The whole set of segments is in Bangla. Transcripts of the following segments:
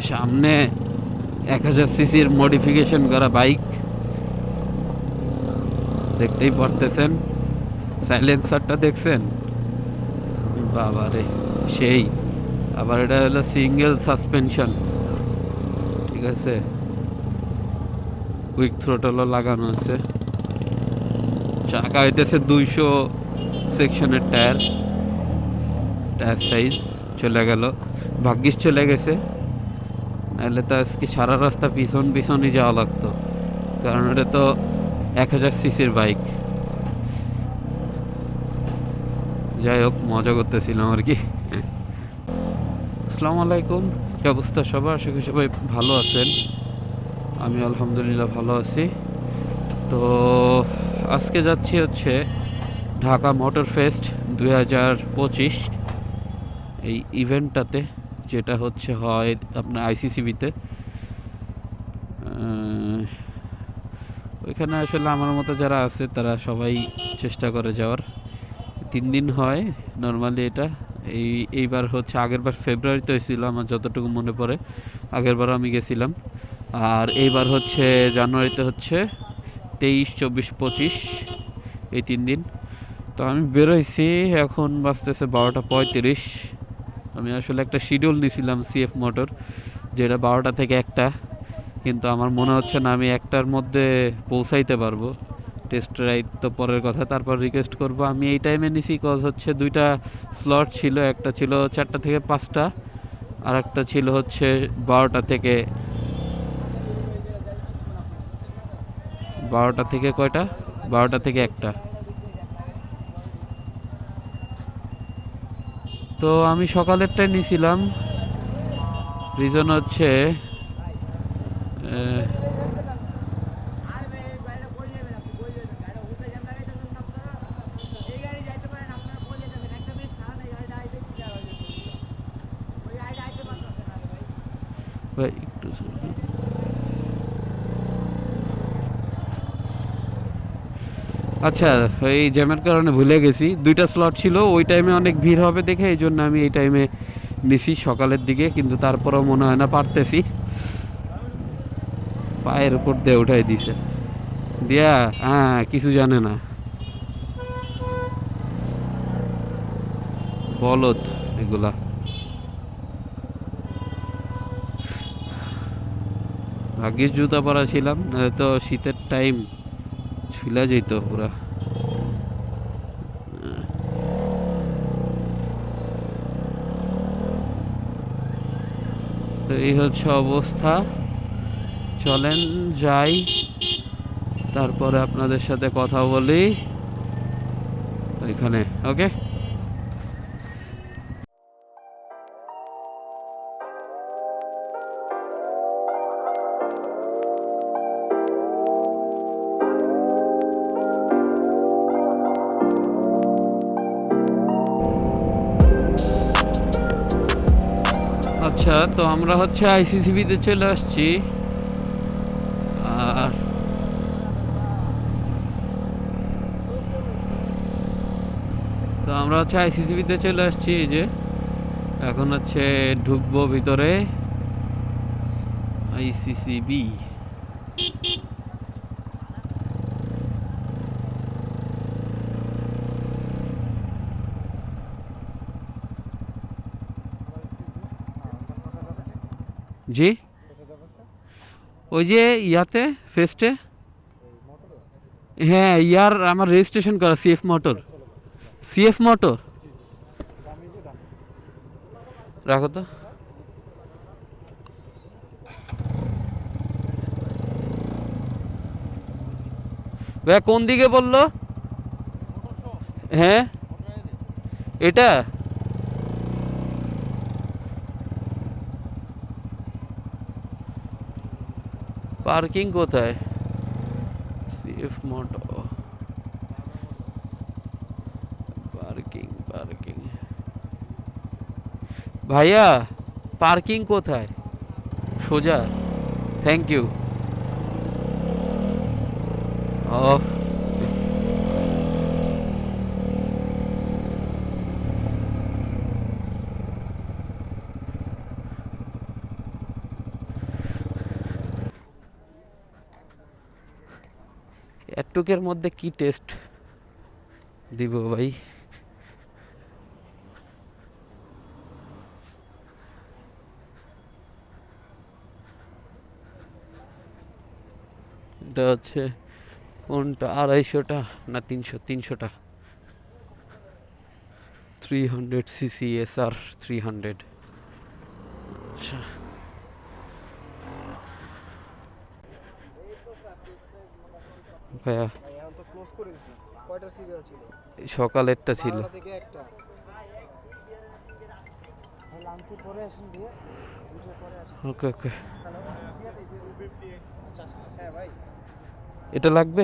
সামনে 1000 সিসির মডিফিকেশন করা বাইক দেখতেই পারতেছেন। সাইলেন্সারটা দেখছেন, বাবারে সেই। আবার এটা হলো সিঙ্গেল সাসপেনশন, ঠিক আছে। কুইক থ্রোটলও লাগানো আছে। চাকা হইতেছে 200 সেকশনের টায়ার। টায়ার সাইজ চলে গেল, ভাগ্যিস চলে গেছে, নাহলে তো আজকে সারা রাস্তা পিছন পিছনই যাওয়া লাগতো, কারণ এটা তো 1000 সিসির বাইক। যাই হোক, মজা করতেছিলাম আর কি। আসসালামু আলাইকুম, কি অবস্থা সবার? আশা করি সবাই ভালো আছেন। আমি আলহামদুলিল্লাহ ভালো আছি। তো আজকে যাচ্ছি হচ্ছে ঢাকা মোটর ফেস্ট 2025 এই ইভেন্টটাতে, যেটা হচ্ছে হয় আপনার আইসিসিবিতে। ওইখানে আসলে আমার মতো যারা আছে তারা সবাই চেষ্টা করে যাওয়ার। 3 দিন হয় নর্মালি এটা। এইবার হচ্ছে, আগেরবার ফেব্রুয়ারিতে হয়েছিল আমার যতটুকু মনে পড়ে, আগেরবারও আমি গেছিলাম। আর এইবার হচ্ছে জানুয়ারিতে হচ্ছে 23, 24, 25 এই 3 দিন। তো আমি বেরোইছি, এখন বাজতেছে 12টা 35। আমি আসলে একটা শিডিউল নিয়েছিলাম সিএফ মোটর, যেটা 12টা থেকে 1টা, কিন্তু আমার মনে হচ্ছে না আমি 1টার মধ্যে পৌঁছাইতে পারবো। টেস্ট রাইড তো পরের কথা, তারপর রিকোয়েস্ট করব। আমি এই টাইমে নিছি কজ হচ্ছে 2টা স্লট ছিল, একটা ছিল 4টা থেকে 5টা, আর একটা ছিল হচ্ছে 12টা থেকে কয়টা, 12টা থেকে 1টা। তো আমি সকালেরটাই নিয়েছিলাম। রিজন হচ্ছে একটু, আচ্ছা, এই জ্যামের কারণে ভুলে গেছি, 2টা স্লট ছিল, ওই টাইমে অনেক ভিড় হবে দেখে এই জন্য আমি এই টাইমে নিছি সকালের দিকে, কিন্তু তারপরেও মনে হয় না পারতেছি। পায়ের উপর দিয়ে উঠাই দিছে দিয়া, হ্যাঁ কিছু জানে না, বলদ এগুলা। ভাগ্যিস জুতা পরা ছিলাম, নাহলে তো শীতের টাইম ছুলা যেত পুরা। তো এই হচ্ছে অবস্থা। চলেন যাই, তারপরে আপনাদের সাথে কথা বলি ওইখানে। ওকে, আচ্ছা। তো আমরা হচ্ছে আইসিসিবিতে চলে আসছি। আর তো আমরা হচ্ছে আইসিসিবিতে চলে আসছি, এই যে এখন হচ্ছে ঢুকবো ভিতরে। আইসিসিবি, জি ওই যে ইয়াতে ফেস্টে, হ্যাঁ ইয়ার আমার রেজিস্ট্রেশন করা সিএফ মোটর। সিএফ মোটর রাখো তো। ভাইয়া কোন দিকে বললো? হ্যাঁ এটা পার্কিং কোথায়? সিএফ মোটর পার্কিং, পার্কিং ভাইয়া পার্কিং কোথায়? সোজা, থ্যাংক ইউ। ও এটুকের মধ্যে কি টেস্ট দিব ভাই? এটা হচ্ছে কোনটা, 250টা না 300টা? 300cc SR 300। আচ্ছা ভাইয়া, সকালেরটা ছিল। ওকে ওকে, এটা লাগবে?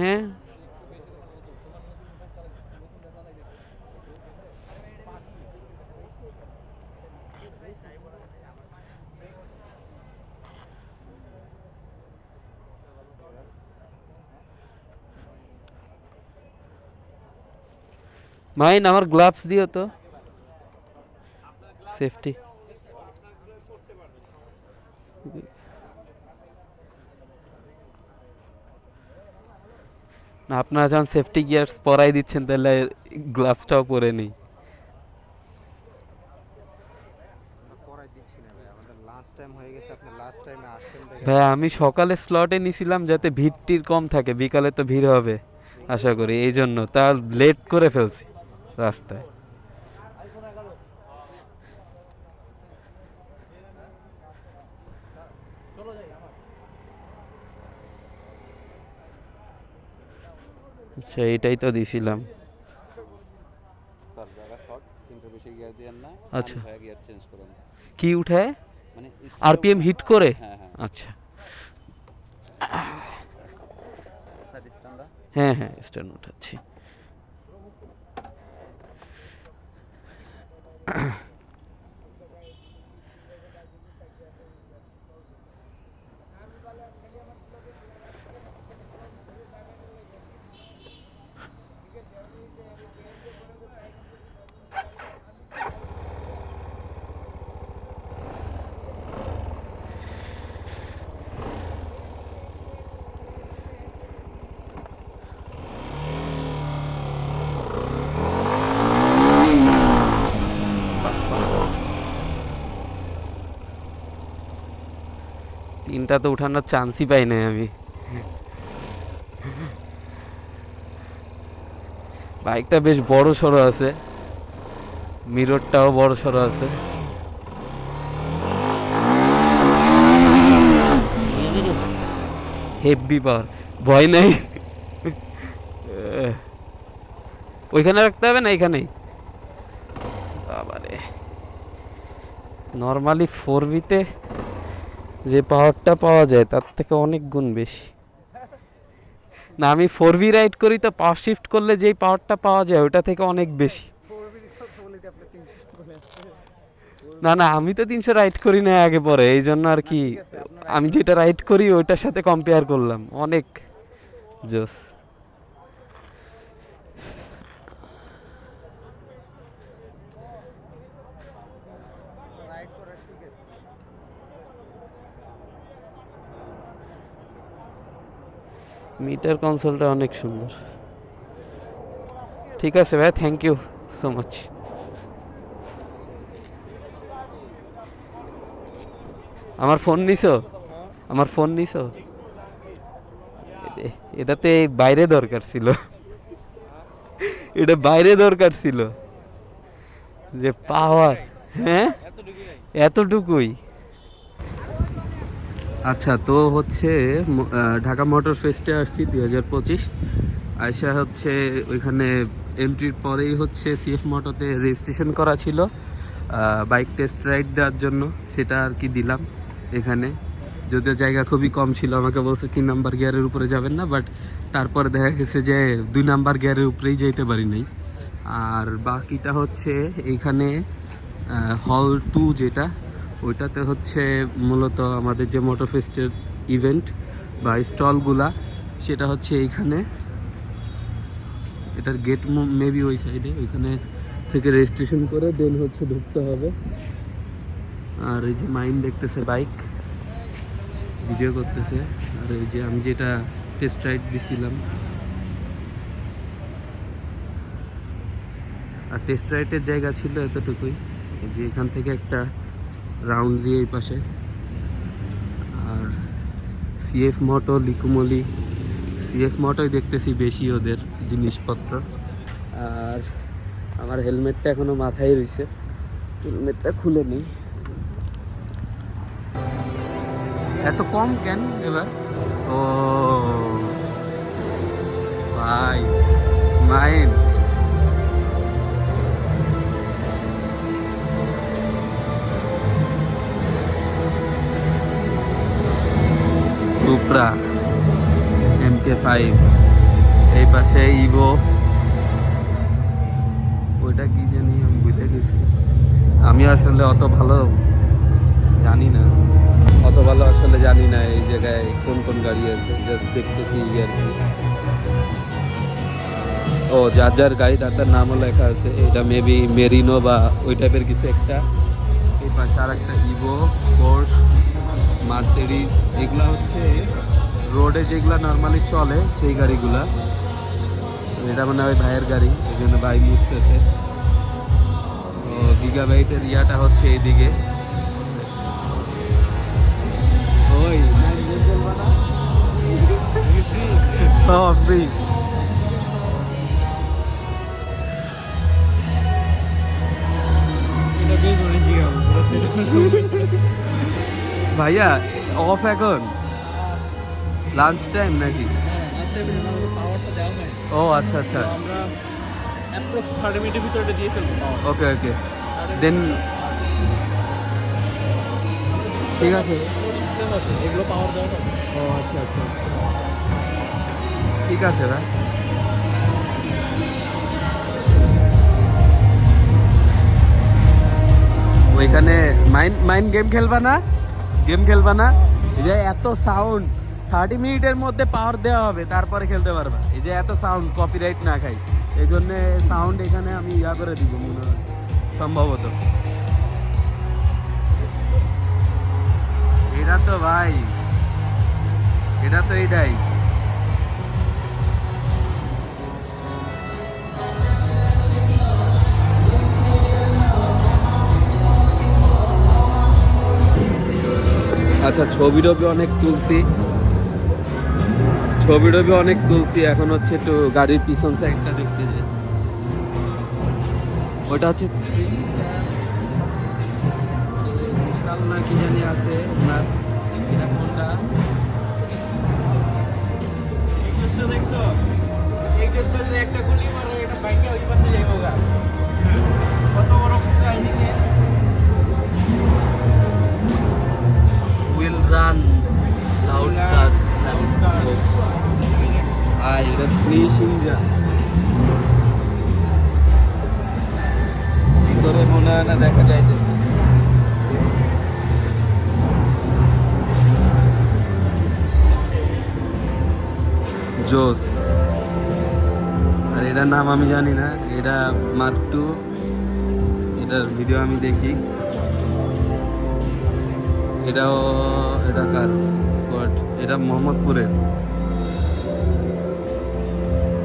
হ্যাঁ মাইন, আমার গ্লাভস দিও তো, সেফটি। না আপনারা যখন সেফটি গিয়ার্স পরাই দিচ্ছেন তাহলে গ্লাভসটাও পরে নেই। ভাই আমি সকালে স্লটে নিছিলাম যাতে ভিড় কম থাকে, বিকালে তো ভিড় হবে আশা করি, এই জন্য তা লেট করে ফেলছি রাস্তায়। সেইটাই তো দিছিলাম। আচ্ছা কি উঠায়? আরপিএম হিট করে? আচ্ছা হ্যাঁ হ্যাঁ স্ট্যান্ড উঠাচ্ছি। তিনটা তো উঠানোর চান্সই পাই নাই আমি। বাইকটা বেশ বড় সড়ো আছে, মিররটাও বড় সড়ো আছে। হেভি পাওয়ার, ভয় নাই। ওইখানে রাখতে হবে না এখানেই? বাবারে, নর্মালি 4V-তে যে পাওয়ারটা পাওয়া যায় তার থেকে অনেক গুণ বেশি। না আমি 4V রাইড করি তো পাওয়ার শিফট করলে যেই পাওয়ারটা পাওয়া যায় ওটা থেকে অনেক বেশি। না না আমি তো 300 রাইড করি না আগে পরে, এই জন্য আর কি আমি যেটা রাইড করি ওইটার সাথে কম্পেয়ার করলাম, অনেক জোস। মিটার কনসোলটা অনেক সুন্দর। ঠিক আছে ভাই, থ্যাংক ইউ সো মাচ। আমার ফোন নিছো? আমার ফোন নিছো? এটাতে বাইরে দরকার ছিল, এটা বাইরে দরকার ছিল যে পাওয়ার। হ্যাঁ এতটুকুই। আচ্ছা তো হচ্ছে ঢাকা মোটর ফেস্টে আসছি 2025। আয়সা হচ্ছে ওইখানে এন্ট্রির পরেই হচ্ছে সিএফ মোটরতে রেজিস্ট্রেশন করা ছিল বাইক টেস্ট রাইড দেওয়ার জন্য, সেটা আর কি দিলাম এখানে। যদিও জায়গা খুবই কম ছিল, আমাকে বলছে 3 নাম্বার গিয়ারের উপরে যাবেন না, বাট তারপরে দেখা গেছে যে 2 নাম্বার গিয়ারের উপরেই যেতে পারি নাই। আর বাকিটা হচ্ছে এইখানে হল 2 যেটা, ওইটাতে হচ্ছে মূলত আমাদের যে মোটর ফেস্টের ইভেন্ট বা স্টলগুলা সেটা হচ্ছে এইখানে। এটার গেট মেবি ওই সাইডে, ওইখানে থেকে রেজিস্ট্রেশন করে দেন হচ্ছে ঢুকতে হবে। আর এই যে মাইন দেখতেছে বাইক ভিডিও করতেছে। আর এই যে আমি যেটা টেস্ট রাইড দিছিলাম, আর টেস্ট রাইডের জায়গা ছিল এতটুকুই। এই যে এখান থেকে একটা রাউন্ড দিয়ে এই পাশে। আর সিএফ মোটো, লিকুমলি, সিএফ মোটোই দেখতেছি বেশি ওদের জিনিসপত্র। আর আমার হেলমেটটা এখনো মাথায় রয়েছে, হেলমেটটা খুলে নিই। এত কম কেন এবার? ও ভাই মাইন, সুপ্রা, MK5, এই পাশে ইভো, ওইটা কি জানি আমি ভুলে গেছি। আমি আসলে অত ভালো জানি না, এই জায়গায় কোন কোন গাড়ি আছে, জাস্ট দেখতেছি আর কি। ও যার যার গাড়ি তার নামও লেখা আছে। এটা মেবি মেরিনো বা ওই টাইপের কিছু একটা। এই পাশে আর একটা ইভো, পোর্শ, মার্সিডিজ, এগুলা হচ্ছে রোডে যেগুলা নর্মালি চলে সেই গাড়িগুলা। এটা মানে ওই ভাইয়ের গাড়ি, এই জন্য ভাই মুছতেছে। ও গিগাবাইটের ইয়াটা হচ্ছে এইদিকে। ওই ফ্রি। ভাইয়া অফ এখন লাঞ্চ টাইম নাকি? ও আচ্ছা আচ্ছা, ওকে ওকে দেন, ঠিক আছে। ও আচ্ছা আচ্ছা, ঠিক আছে ভাই। ওইখানে মাইন গেম খেলবা না? এই যে এত সাউন্ড, 30 মিনিটের মধ্যে পাওয়ার দেওয়া হবে, তারপরে খেলতে পারবা। এই যে এত সাউন্ড, কপিরাইট না খাই, এই জন্য সাউন্ড এখানে আমি ইয়া করে দিব মনে হয় সম্ভবত। এটা তো ভাই, এটা তো এইটাই। আচ্ছা ছবি টবি অনেক তুলছি, এখন হচ্ছে একটু গাড়ির পিছন সাইডটা দেখতে যাই। ওটা হচ্ছে বিশাল না কি জানি আছে ওনার, এটা কোনটা দেখছো? এই টেস্টটা যদি একটা গুলি মারো, এটা বাইকে ওই পাশে যাইবো গা। কত বড় কাহিনী। Will run loud cars. এটা ফিনিশিং যা ভিতরে মনে হয় না দেখা যাইতেছে। জোস। আর এটার নাম আমি জানি না, এটা মার্ক 2, এটার ভিডিও আমি দেখি। এটা কার স্কোয়াড? এটা মোহাম্মদপুরের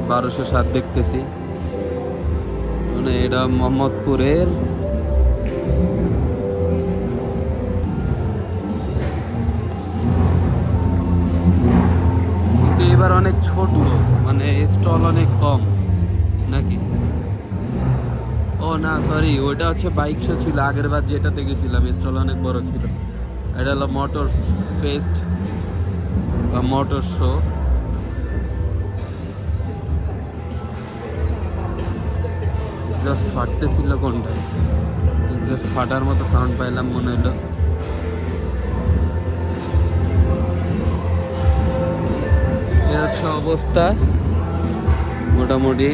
1207 দেখতেছি, মানে এটা মোহাম্মদপুরের। কিন্তু এবার অনেক ছোট, মানে স্টল অনেক কম নাকি? ও না সরি, ওইটা হচ্ছে বাইক শো ছিল আগের বার যেটাতে গেছিলাম, স্টল অনেক বড় ছিল। এটা হলো মোটর ফেস্ট বা মোটর শো। জাস্ট ফাটতেছিল কোনটা, জাস্ট ফাটার মতো সাউন্ড পাইলাম মনে হলো। এ হচ্ছে অবস্থা মোটামুটি।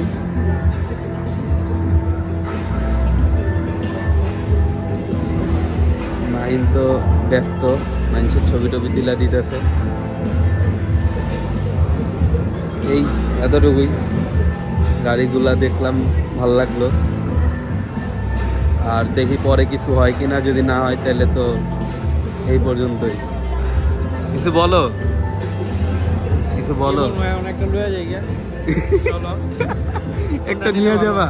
মাইন তো ব্যস্ত, মানুষের ছবি টবি দিলা দিতেছে। এই এতটুকুই, গাড়িগুলা দেখলাম, ভাল লাগলো। আর দেখি পরে কিছু হয় কিনা, যদি না হয় তাহলে তো এই পর্যন্তই। কিছু বলো, কিছু বলো। একটা নিয়ে যাবা?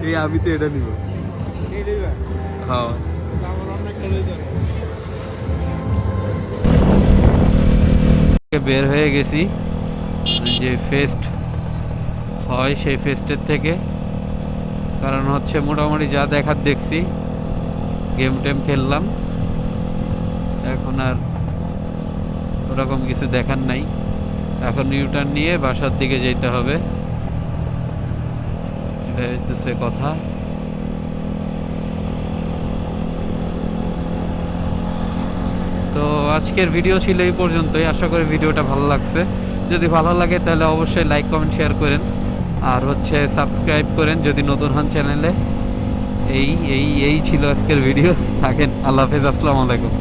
এই আমি তো এটা নিব। হ্যাঁ, বের হয়ে গেছি যে ফেস্ট হয় সেই ফেস্টের থেকে। কারণ হচ্ছে মোটামুটি যা দেখার দেখছি, গেম টেম খেললাম, এখন আর ওরকম কিছু দেখার নাই। এখন ইউটার্ন নিয়ে বাসার দিকে যেতে হবে, এটাই হচ্ছে কথা। তো আজকের ভিডিও ছিল এই পর্যন্তই। আশা করি ভিডিওটা ভালো লাগছে। যদি ভালো লাগে তাহলে অবশ্যই লাইক কমেন্ট শেয়ার করেন, আর হচ্ছে সাবস্ক্রাইব করেন যদি নতুন হন চ্যানেলে। এই ছিল আজকের ভিডিও। থাকেন, আল্লাহ হাফেজ, আসসালামু আলাইকুম।